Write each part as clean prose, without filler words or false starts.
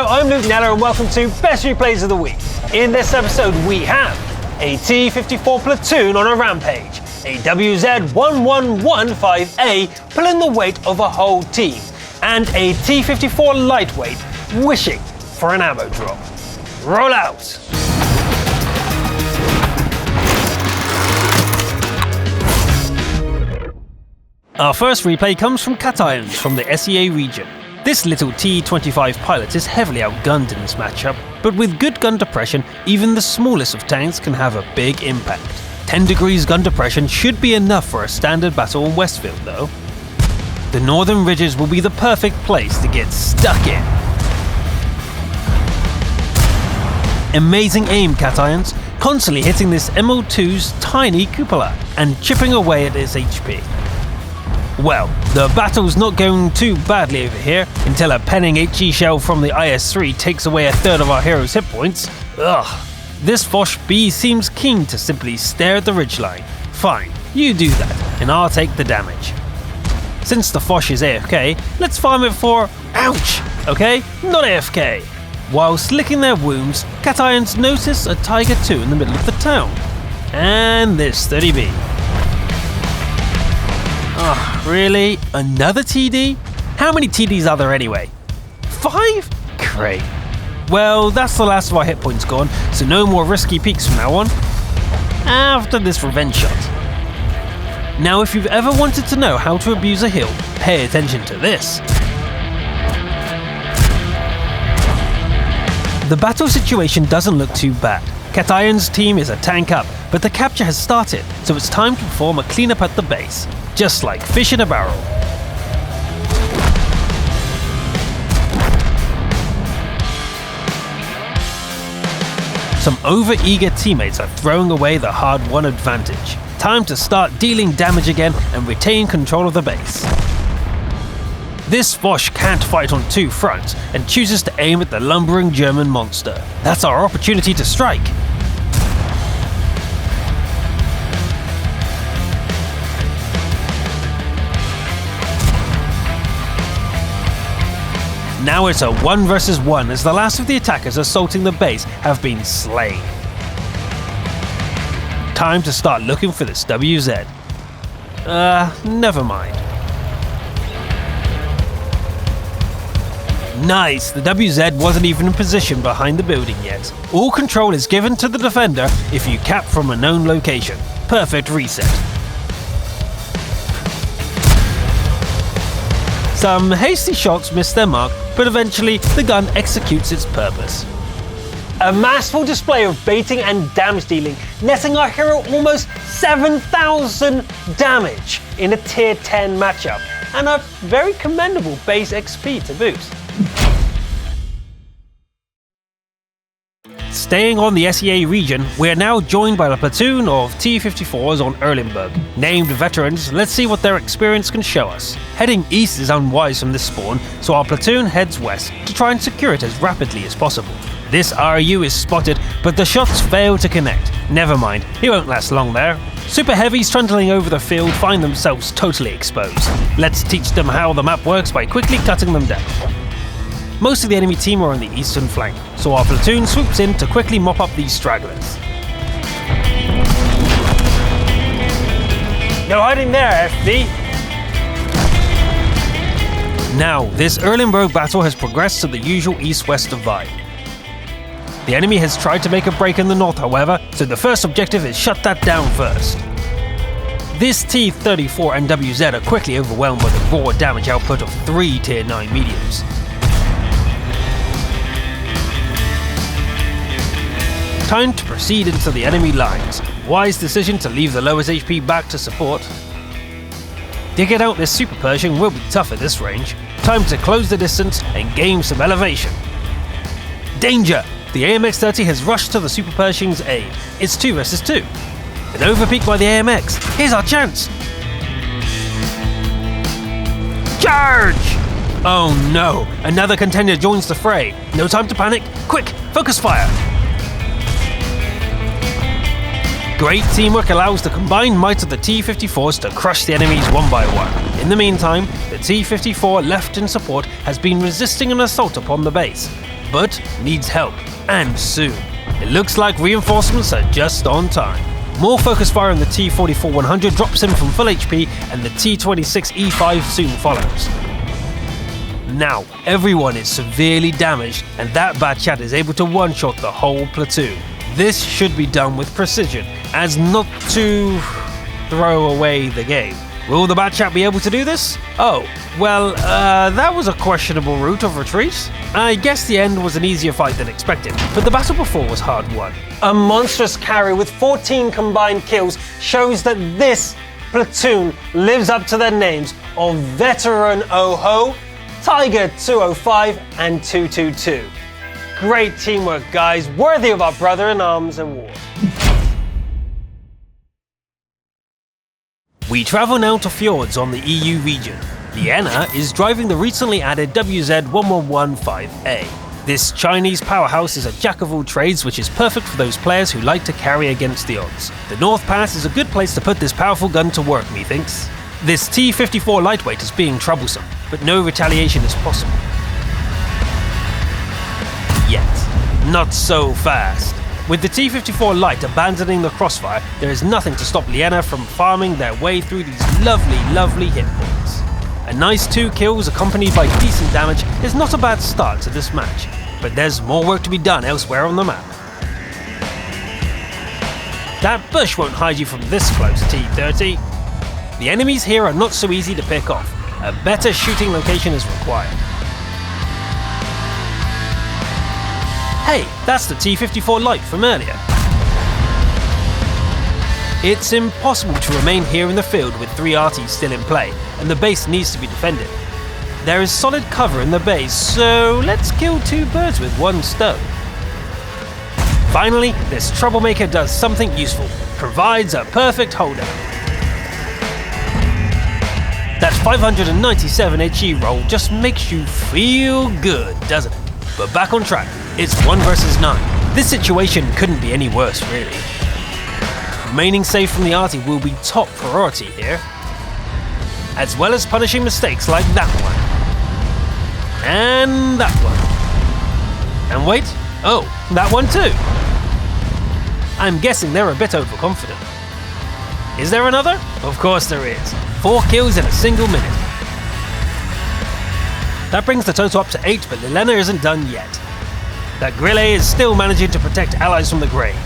Hello, I'm Luke Kneller and welcome to Best Replays of the Week. In this episode we have a T-54 platoon on a rampage, a WZ-1115A pulling the weight of a whole team, and a T-54 lightweight wishing for an ammo drop. Roll out! Our first replay comes from Cations from the SEA region. This little T-25 pilot is heavily outgunned in this matchup, but with good gun depression, even the smallest of tanks can have a big impact. 10 degrees gun depression should be enough for a standard battle in Westfield though. The northern ridges will be the perfect place to get stuck in. Amazing aim, Cations, constantly hitting this MO2's tiny cupola and chipping away at its HP. Well, the battle's not going too badly over here until a penning HE shell from the IS-3 takes away a third of our hero's hit points. Ugh. This Foch B seems keen to simply stare at the ridgeline. Fine, you do that, and I'll take the damage. Since the Foch is AFK, let's farm it for ouch, okay? Not AFK. Whilst licking their wounds, Cations notice a Tiger II in the middle of the town. And this 30B. Oh, really? Another TD? How many TDs are there anyway? 5? Great. Well, that's the last of our hit points gone, so no more risky peeks from now on. After this revenge shot. Now, if you've ever wanted to know how to abuse a hill, pay attention to this. The battle situation doesn't look too bad. Cations' team is a tank up, but the capture has started, so it's time to perform a cleanup at the base. Just like fish in a barrel. Some over-eager teammates are throwing away the hard-won advantage. Time to start dealing damage again and retain control of the base. This Foch can't fight on two fronts and chooses to aim at the lumbering German monster. That's our opportunity to strike. Now it's a 1 versus 1 as the last of the attackers assaulting the base have been slain. Time to start looking for this WZ. Never mind. Nice, the WZ wasn't even in position behind the building yet. All control is given to the defender if you cap from a known location. Perfect reset. Some hasty shots miss their mark, but eventually the gun executes its purpose. A masterful display of baiting and damage dealing, netting our hero almost 7,000 damage in a tier 10 matchup, and a very commendable base XP to boot. Staying on the SEA region, we are now joined by a platoon of T-54s on Erlenberg. Named veterans, let's see what their experience can show us. Heading east is unwise from this spawn, so our platoon heads west to try and secure it as rapidly as possible. This RU is spotted, but the shots fail to connect. Never mind, he won't last long there. Super heavies trundling over the field find themselves totally exposed. Let's teach them how the map works by quickly cutting them down. Most of the enemy team are on the eastern flank, so our platoon swoops in to quickly mop up these stragglers. No hiding there, FB! Now, this Erlenberg battle has progressed to the usual east-west divide. The enemy has tried to make a break in the north, however, so the first objective is shut that down first. This T-34 and WZ are quickly overwhelmed by the raw damage output of 3 tier 9 mediums. Time to proceed into the enemy lines. Wise decision to leave the lowest HP back to support. Digging out this Super Pershing will be tough at this range. Time to close the distance and gain some elevation. Danger! The AMX-30 has rushed to the Super Pershing's aid. It's 2 versus 2. An overpeak by the AMX. Here's our chance! Charge! Oh no! Another contender joins the fray. No time to panic. Quick! Focus fire! Great teamwork allows the combined might of the T-54s to crush the enemies one by one. In the meantime, the T-54 left in support has been resisting an assault upon the base. but needs help, and soon. It looks like reinforcements are just on time. More focus fire on the T-44-100 drops him from full HP, and the T-26E5 soon follows. Now, everyone is severely damaged, and that Batchat is able to one-shot the whole platoon. This should be done with precision, as not to throw away the game. Will the Batchat be able to do this? Oh, well, that was a questionable route of retreat. I guess the end was an easier fight than expected, but the battle before was hard won. A monstrous carry with 14 combined kills shows that this platoon lives up to their names of Veteran Oho, Tiger 205 and 222. Great teamwork, guys, worthy of our brother-in-arms award. We travel now to fjords on the EU region. Liena is driving the recently added WZ-1115A. This Chinese powerhouse is a jack of all trades, which is perfect for those players who like to carry against the odds. The North Pass is a good place to put this powerful gun to work, methinks. This T-54 lightweight is being troublesome, but no retaliation is possible. Yet. Not so fast. With the T-54 light abandoning the crossfire, there is nothing to stop Liena from farming their way through these lovely hit points. A nice 2 kills accompanied by decent damage is not a bad start to this match, but there's more work to be done elsewhere on the map. That bush won't hide you from this close, T-30. The enemies here are not so easy to pick off. A better shooting location is required. Hey, that's the T-54 light from earlier. It's impossible to remain here in the field with 3 RTs still in play, and the base needs to be defended. There is solid cover in the base, so let's kill 2 birds with 1 stone. Finally, this troublemaker does something useful, provides a perfect holdout. That 597 HE roll just makes you feel good, doesn't it? But back on track, it's 1 versus 9. This situation couldn't be any worse, really. Remaining safe from the arty will be top priority here, as well as punishing mistakes like that one. And that one. And wait, oh, that one too. I'm guessing they're a bit overconfident. Is there another? Of course there is. 4 kills in a single minute. That brings the total up to 8, but Liena isn't done yet. That Grille is still managing to protect allies from the grave.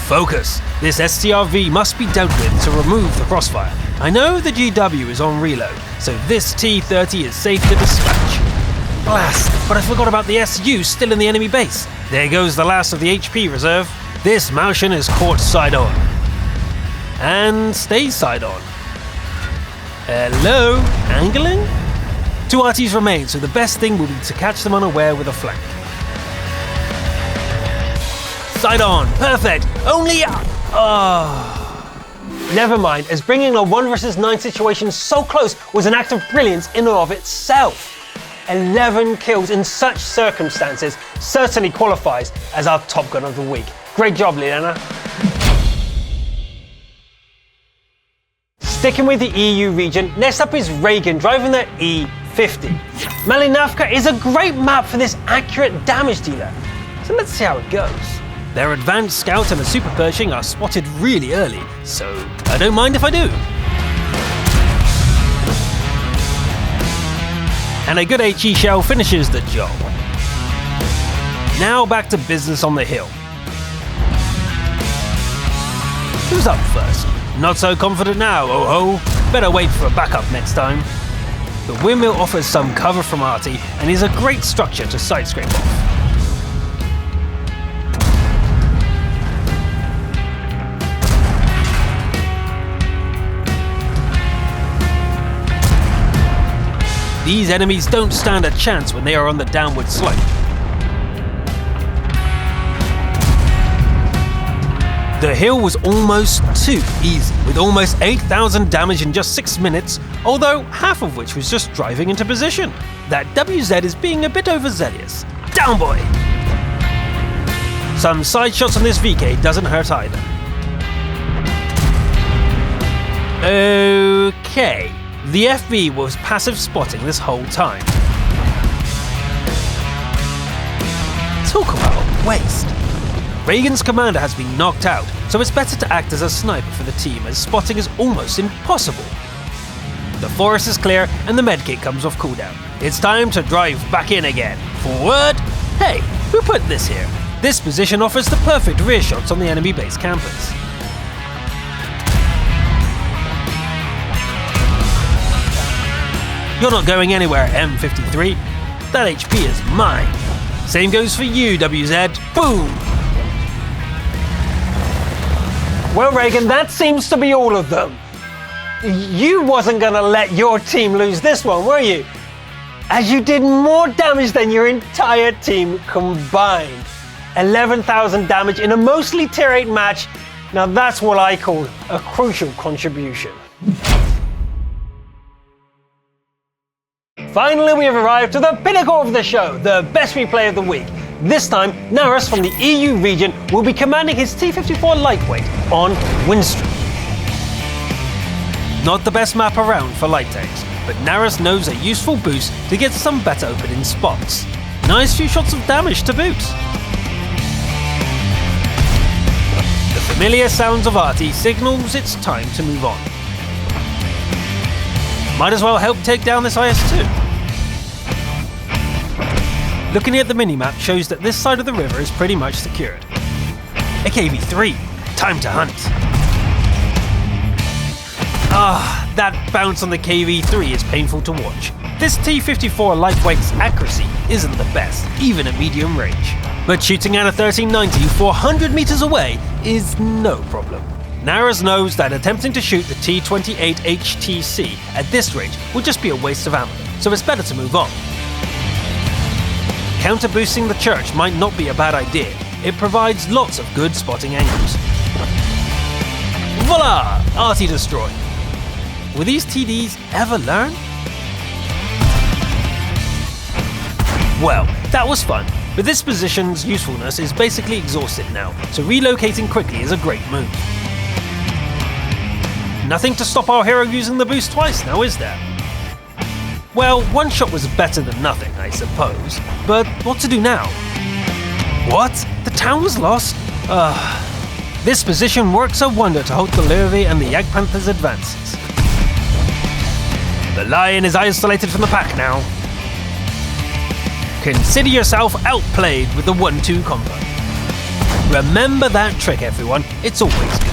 Focus! This STRV must be dealt with to remove the crossfire. I know the GW is on reload, so this T-30 is safe to dispatch. Blast! But I forgot about the SU still in the enemy base. There goes the last of the HP reserve. This Maushan is caught side on. And stays side on. Hello? Angling? 2 RTs remain, so the best thing will be to catch them unaware with a flank. Side on, perfect! Only Never mind, as bringing a 1 versus 9 situation so close was an act of brilliance in and of itself. 11 kills in such circumstances certainly qualifies as our top gun of the week. Great job, Liena. Sticking with the EU region, next up is Reagan driving the E50. Malinavka is a great map for this accurate damage dealer, so let's see how it goes. Their advanced scout and a super Pershing are spotted really early, so I don't mind if I do. And a good HE shell finishes the job. Now back to business on the hill. Who's up first? Not so confident now, oh ho. Better wait for a backup next time. The windmill offers some cover from Arty and is a great structure to side scrape off. These enemies don't stand a chance when they are on the downward slope. The hill was almost too easy, with almost 8,000 damage in just 6 minutes, although half of which was just driving into position. That WZ is being a bit overzealous. Down boy! Some side shots on this VK doesn't hurt either. Okay. The FB was passive spotting this whole time. Talk about a waste. Reagan's commander has been knocked out, so it's better to act as a sniper for the team as spotting is almost impossible. The forest is clear and the medkit comes off cooldown. It's time to drive back in again. Forward! Hey, who put this here? This position offers the perfect rear shots on the enemy base campers. You're not going anywhere, M53. That HP is mine. Same goes for you, WZ. Boom! Well, Reagan, that seems to be all of them. You wasn't gonna let your team lose this one, were you? As you did more damage than your entire team combined. 11,000 damage in a mostly tier 8 match. Now that's what I call a crucial contribution. Finally, we have arrived to the pinnacle of the show, the best replay of the week. This time, Naras from the EU region will be commanding his T-54 lightweight on Windstream. Not the best map around for light tanks, but Naras knows a useful boost to get some better opening spots. Nice few shots of damage to boot. The familiar sounds of Arty signals it's time to move on. Might as well help take down this IS-2. Looking at the minimap shows that this side of the river is pretty much secured. A KV-3, time to hunt. That bounce on the KV-3 is painful to watch. This T-54 lightweight's accuracy isn't the best, even at medium range. But shooting at a 1390 400 meters away is no problem. Naras knows that attempting to shoot the T-28 HTC at this range would just be a waste of ammo, so it's better to move on. Counter-boosting the church might not be a bad idea. It provides lots of good spotting angles. Voila! Arty destroyed. Will these TDs ever learn? Well, that was fun, but this position's usefulness is basically exhausted now, so relocating quickly is a great move. Nothing to stop our hero using the boost twice now, is there? Well, one shot was better than nothing, I suppose, but what to do now? What? The town was lost? This position works a wonder to halt the Lurvy and the Jagdpanther's advances. The Lion is isolated from the pack now. Consider yourself outplayed with the 1-2 combo. Remember that trick, everyone, it's always good.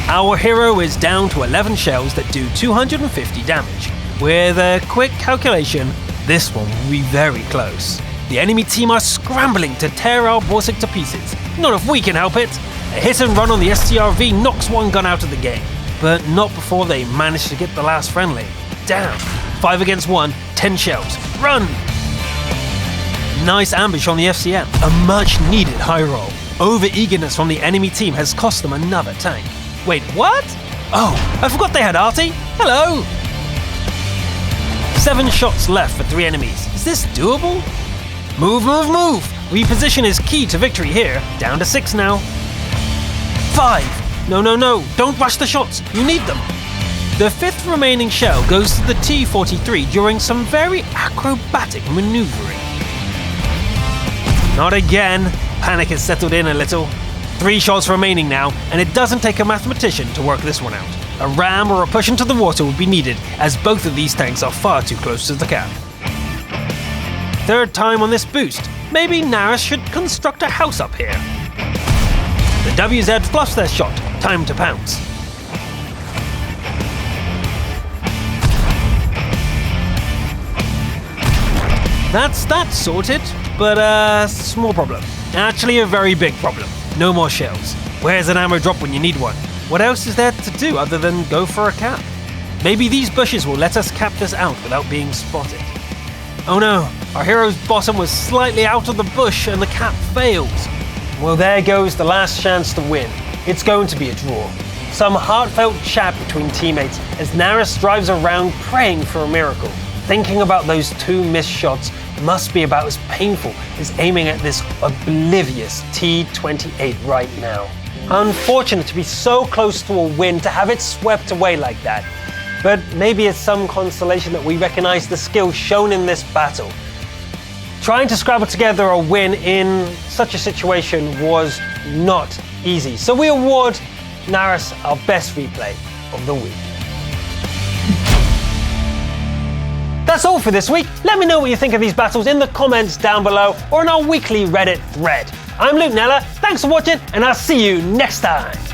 Our hero is down to 11 shells that do 250 damage. With a quick calculation, this one will be very close. The enemy team are scrambling to tear our Borsig to pieces. Not if we can help it. A hit and run on the STRV knocks one gun out of the game, but not before they manage to get the last friendly. Damn. 5 against 1, 10 shells. Run! Nice ambush on the FCM. A much needed high roll. Over-eagerness from the enemy team has cost them another tank. Wait, what? Oh, I forgot they had Arty. Hello! 7 shots left for 3 enemies. Is this doable? Move, move, move! Reposition is key to victory here. Down to 6 now. 5! No, no, no, don't rush the shots. You need them. The 5th remaining shell goes to the T-43 during some very acrobatic maneuvering. Not again. Panic has settled in a little. 3 shots remaining now, and it doesn't take a mathematician to work this one out. A ram or a push into the water would be needed, as both of these tanks are far too close to the cap. 3rd time on this boost. Maybe Naras should construct a house up here. The WZ fluffs their shot. Time to pounce. That's that sorted, but small problem. Actually a very big problem. No more shells. Where's an ammo drop when you need one? What else is there to do other than go for a cap? Maybe these bushes will let us cap this out without being spotted. Oh no, our hero's bottom was slightly out of the bush and the cap fails. Well, there goes the last chance to win. It's going to be a draw. Some heartfelt chat between teammates as Naras drives around praying for a miracle. Thinking about those 2 missed shots must be about as painful as aiming at this oblivious T-28 right now. Unfortunate to be so close to a win, to have it swept away like that. But maybe it's some consolation that we recognize the skill shown in this battle. Trying to scrabble together a win in such a situation was not easy, so we award Naris our best replay of the week. That's all for this week. Let me know what you think of these battles in the comments down below or in our weekly Reddit thread. I'm Luke Kneller, thanks for watching, and I'll see you next time.